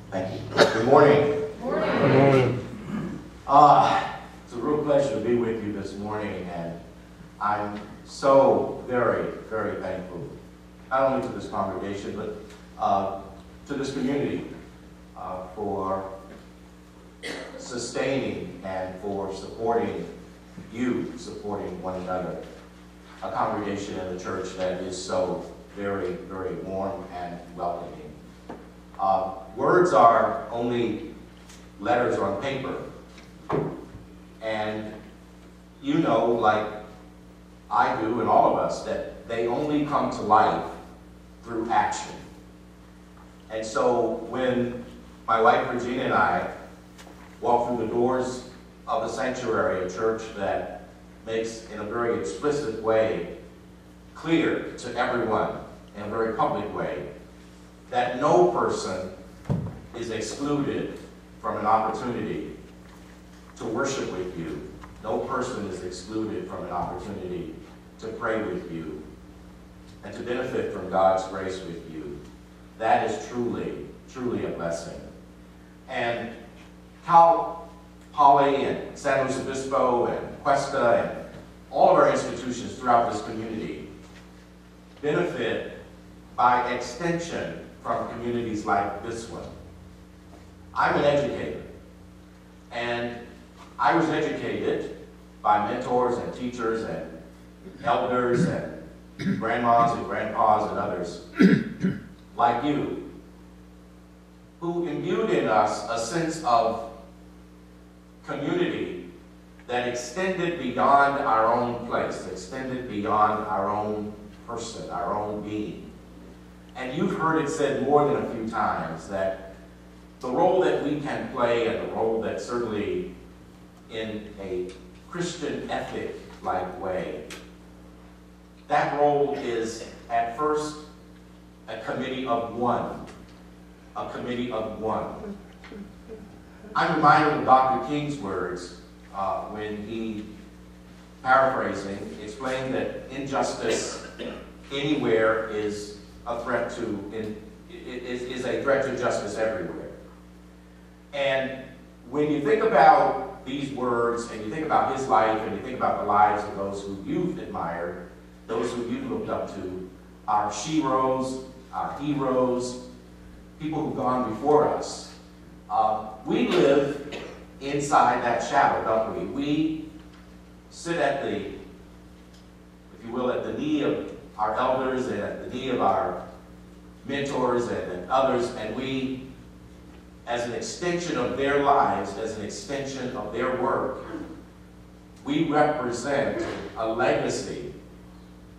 Thank you. Good morning. Morning. Good morning. It's a real pleasure to be with you this morning, and I'm so very, very thankful, not only to this congregation, but to this community for sustaining and for supporting one another. A congregation in the church that is so very, very warm and welcoming. Words are only letters on paper. And you know, like I do and all of us, that they only come to life through action. And so when my wife Regina and I walk through the doors of the sanctuary, a church that makes in a very explicit way clear to everyone in a very public way that no person is excluded from an opportunity to worship with you. No person is excluded from an opportunity to pray with you and to benefit from God's grace with you. That is truly, truly a blessing. And how Poly and San Luis Obispo and Cuesta and all of our institutions throughout this community benefit by extension from communities like this one. I'm an educator, and I was educated by mentors and teachers and elders and grandmas and grandpas and others like you, who imbued in us a sense of community that extended beyond our own place, extended beyond our own person, our own being. And you've heard it said more than a few times that the role that we can play, and the role that certainly in a Christian ethic-like way, that role is at first a committee of one. A committee of one. I'm reminded of Dr. King's words when he, paraphrasing, explained that injustice anywhere is a threat to justice everywhere. And when you think about these words, and you think about his life, and you think about the lives of those who you've admired, those who you've looked up to, our sheroes, our heroes, people who've gone before us, we live inside that shadow, don't we? We sit at the, if you will, at the knee of our elders and at the knee of our mentors and others, and we, as an extension of their lives, as an extension of their work, we represent a legacy.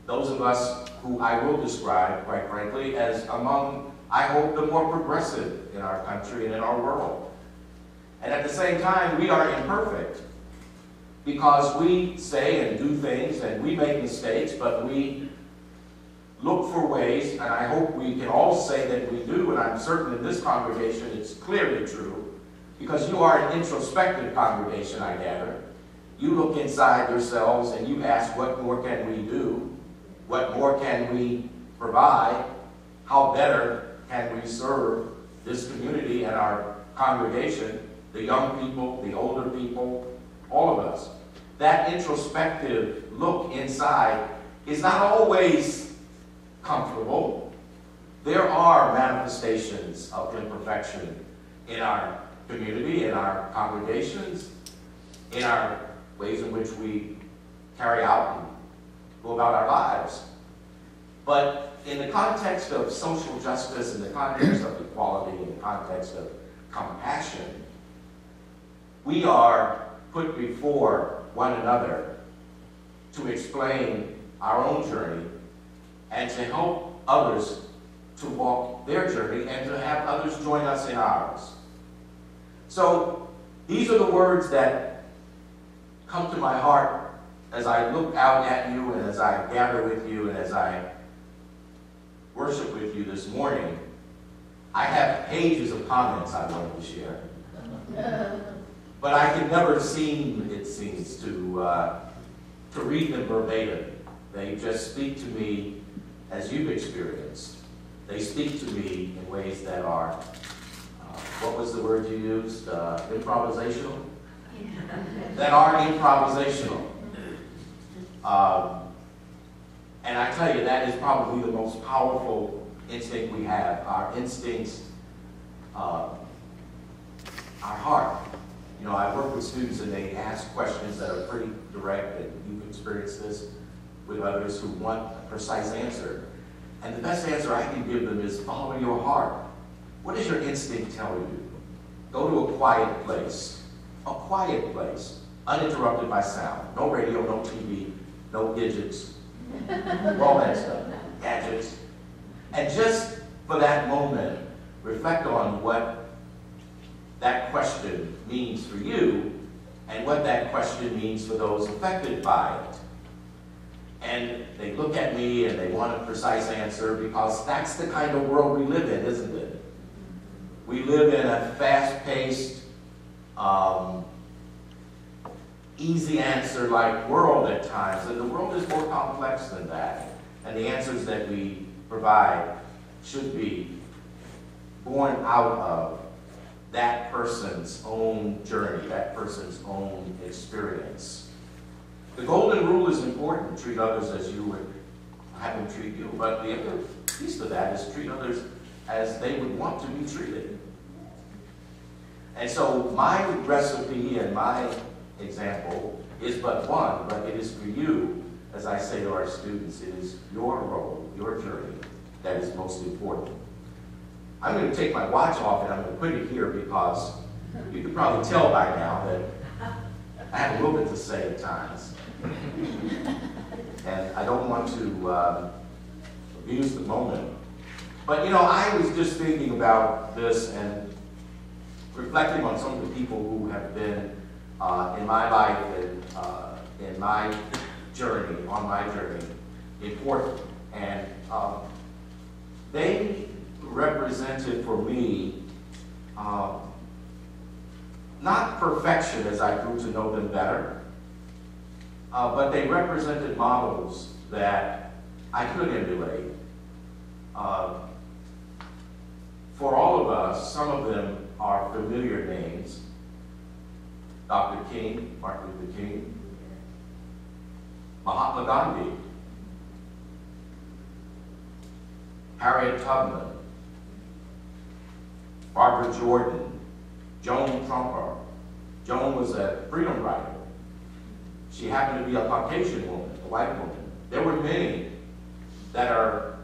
Those of us who I will describe, quite frankly, as among, I hope, the more progressive in our country and in our world. And at the same time, we are imperfect because we say and do things and we make mistakes, but we look for ways, and I hope we can all say that we do, and I'm certain in this congregation it's clearly true, because you are an introspective congregation, I gather. You look inside yourselves and you ask, what more can we do? What more can we provide? How better can we serve this community and our congregation, the young people, the older people, all of us? That introspective look inside is not always comfortable. There are manifestations of imperfection in our community, in our congregations, in our ways in which we carry out and go about our lives. But in the context of social justice, in the context of equality, in the context of compassion, we are put before one another to explain our own journey and to help others to walk their journey and to have others join us in ours. So these are the words that come to my heart as I look out at you and as I gather with you and as I worship with you this morning. I have pages of comments I wanted to share. But I can never seem, it seems, to read them verbatim. They just speak to me as you've experienced. They speak to me in ways that are what was the word you used? Improvisational? That are improvisational. And I tell you, that is probably the most powerful instinct we have. Our instincts, our heart. You know, I work with students and they ask questions that are pretty direct, and you've experienced this with others who want a precise answer. And the best answer I can give them is follow your heart. What does your instinct tell you? Go to a quiet place, uninterrupted by sound. No radio, no TV, no gadgets, all that stuff, gadgets. And just for that moment, reflect on what that question means for you and what that question means for those affected by it. And they look at me and they want a precise answer because that's the kind of world we live in, isn't it? We live in a fast-paced, easy answer-like world at times, and the world is more complex than that. And the answers that we provide should be born out of that person's own journey, that person's own experience. The golden rule is important: treat others as you would have them treat you. But the other piece of that is treat others as they would want to be treated. And so my recipe and my example is but one, but it is for you, as I say to our students, it is your role, your journey, that is most important. I'm going to take my watch off and I'm going to put it here because you can probably tell by now that I have a little bit to say at times. And I don't want to abuse the moment. But you know, I was just thinking about this and reflecting on some of the people who have been in my life and in my journey, on my journey, important. And they represented for me not perfection as I grew to know them better, but they represented models that I could emulate. For all of us, some of them are familiar names. Dr. King, Martin Luther King, Mahatma Gandhi, Harriet Tubman, Barbara Jordan, Joan Trumper. Joan was a freedom rider. She happened to be a Caucasian woman, a white woman. There were many that are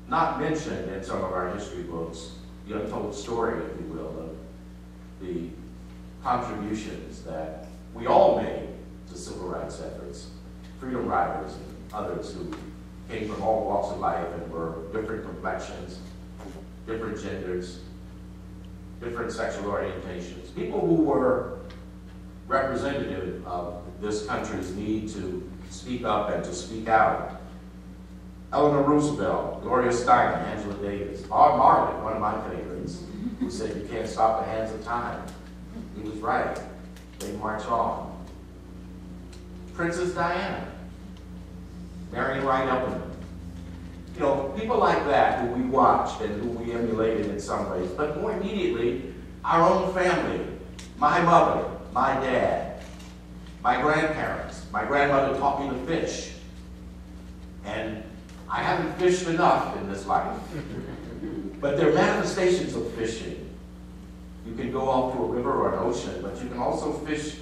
not mentioned in some of our history books, the untold story, if you will, of the contributions that we all made to civil rights efforts, freedom riders and others who came from all walks of life and were different complexions, different genders, different sexual orientations, people who were representative of this country's need to speak up and to speak out. Eleanor Roosevelt, Gloria Steinem, Angela Davis, Bob Marley, one of my favorites, who said you can't stop the hands of time. He was right. They march on. Princess Diana, Marion Wright Edelman. You know, people like that who we watched and who we emulated in some ways, but more immediately, our own family, my mother, my dad, my grandparents. My grandmother taught me to fish. And I haven't fished enough in this life. But there are manifestations of fishing. You can go off to a river or an ocean, but you can also fish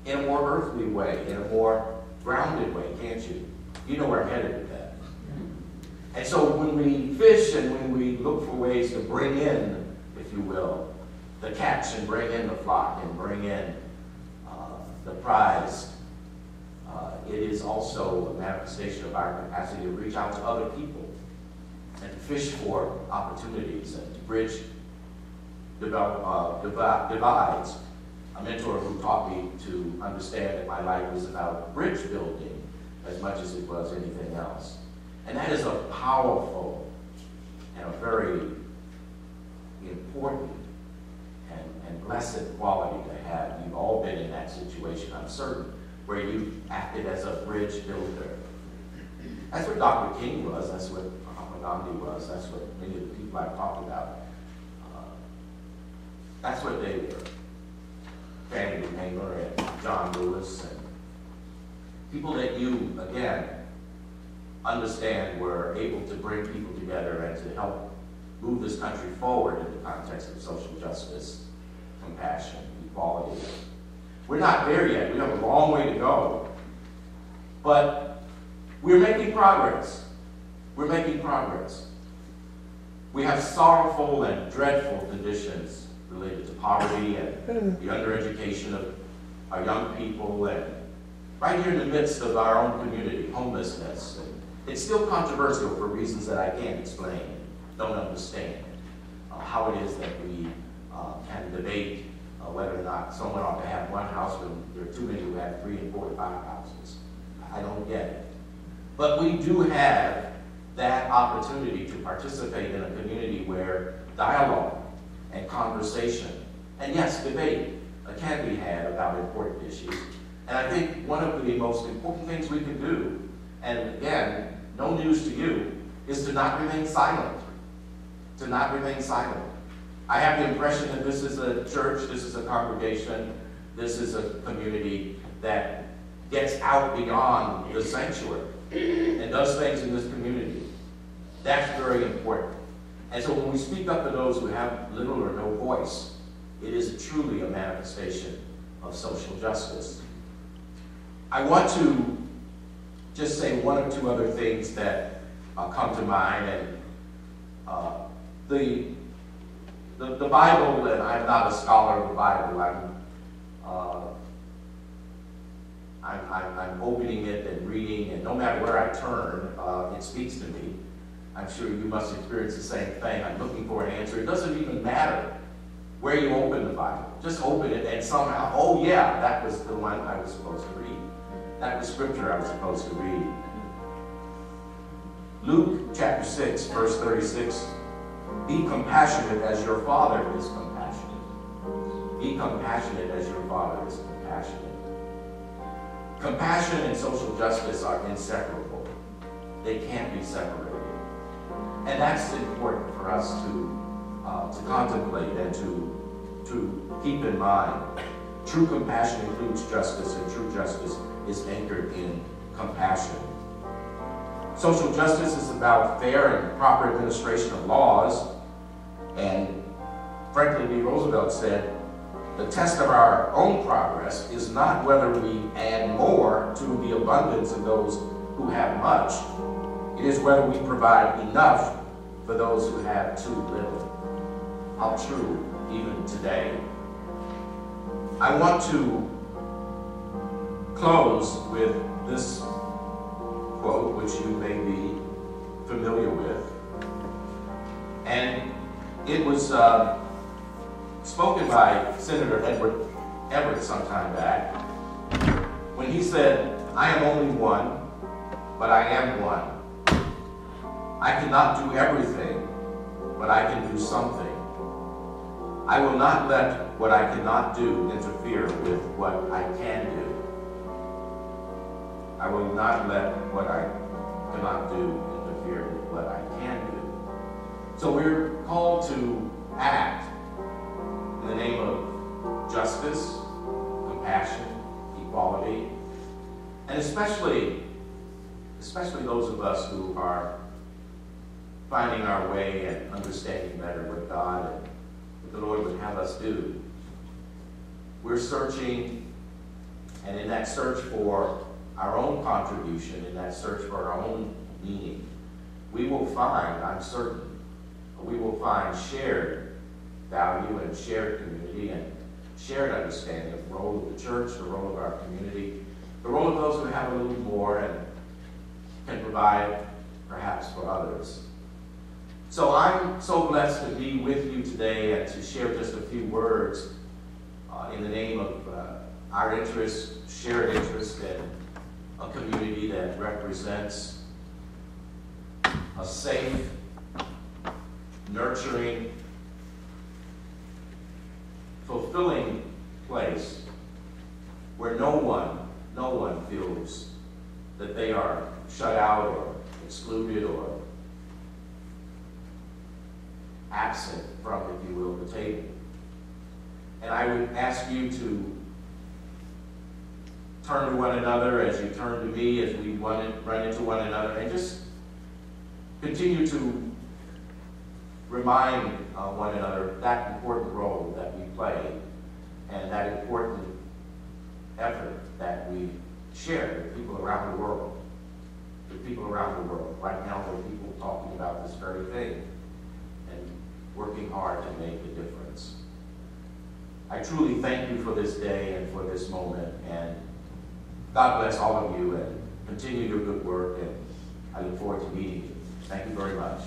in a more earthly way, in a more grounded way, can't you? You know where I'm headed with that. And so when we fish and when we look for ways to bring in, if you will, the catch and bring in the flock and bring in the prize, it is also a manifestation of our capacity to reach out to other people and fish for opportunities and to bridge divides. A mentor who taught me to understand that my life was about bridge building as much as it was anything else. And that is a powerful and a very important and blessed quality to have. You've all been in that situation, I'm certain, where you acted as a bridge builder. That's what Dr. King was, that's what Mahatma Gandhi was, that's what many of the people I've talked about That's what they were. Fannie Lou Hamer and John Lewis, and people that you, again, understand were able to bring people together and to help move this country forward in the context of social justice, compassion, equality. We're not there yet. We have a long way to go. But we're making progress. We're making progress. We have sorrowful and dreadful conditions related to poverty and the undereducation of our young people, and right here in the midst of our own community, homelessness. And it's still controversial for reasons that I can't explain, don't understand, how it is that we can debate whether or not someone ought to have one house when there are too many who have 3 and 4 and 5 houses. I don't get it. But we do have that opportunity to participate in a community where dialogue and conversation, and yes, debate can be had about important issues. And I think one of the most important things we can do, and again, no news to you, is to not remain silent. To not remain silent. I have the impression that this is a church, this is a congregation, this is a community that gets out beyond the sanctuary and does things in this community. That's very important. And so when we speak up to those who have little or no voice, it is truly a manifestation of social justice. I want to just say one or two other things that come to mind. And the Bible, and I'm not a scholar of the Bible, I'm opening it and reading, and no matter where I turn, it speaks to me. I'm sure you must experience the same thing. I'm looking for an answer. It doesn't even matter where you open the Bible. Just open it and somehow, oh yeah, that was the one I was supposed to read. That was scripture I was supposed to read. Luke chapter 6, verse 36. Be compassionate as your Father is compassionate. Be compassionate as your Father is compassionate. Compassion and social justice are inseparable. They can't be separated. And that's important for us to contemplate and to keep in mind. True compassion includes justice, and true justice is anchored in compassion. Social justice is about fair and proper administration of laws. And Franklin D. Roosevelt said, the test of our own progress is not whether we add more to the abundance of those who have much. It is whether we provide enough for those who have too little. How true even today. I want to close with this quote, which you may be familiar with. And it was spoken by Senator Edward Everett some time back, when he said, I am only one, but I am one. I cannot do everything, but I can do something. I will not let what I cannot do interfere with what I can do. I will not let what I cannot do interfere with what I can do. So we're called to act in the name of justice, compassion, equality, and especially those of us who are finding our way and understanding better what God and what the Lord would have us do. We're searching, and in that search for our own contribution, in that search for our own meaning, we will find, I'm certain, we will find shared value and shared community and shared understanding of the role of the church, the role of our community, the role of those who have a little more and can provide perhaps for others. So I'm so blessed to be with you today and to share just a few words in the name of our interest, shared interest in a community that represents a safe, nurturing, fulfilling place where no one feels that they are shut out or excluded or absent from, if you will, the table. And I would ask you to turn to one another as you turn to me, as we run into one another, and just continue to remind one another that important role that we play and that important effort that we share with people around the world. With people around the world. Right now, there are people talking about this very thing and working hard to make a difference. I truly thank you for this day and for this moment, and God bless all of you and continue your good work, and I look forward to meeting you. Thank you very much.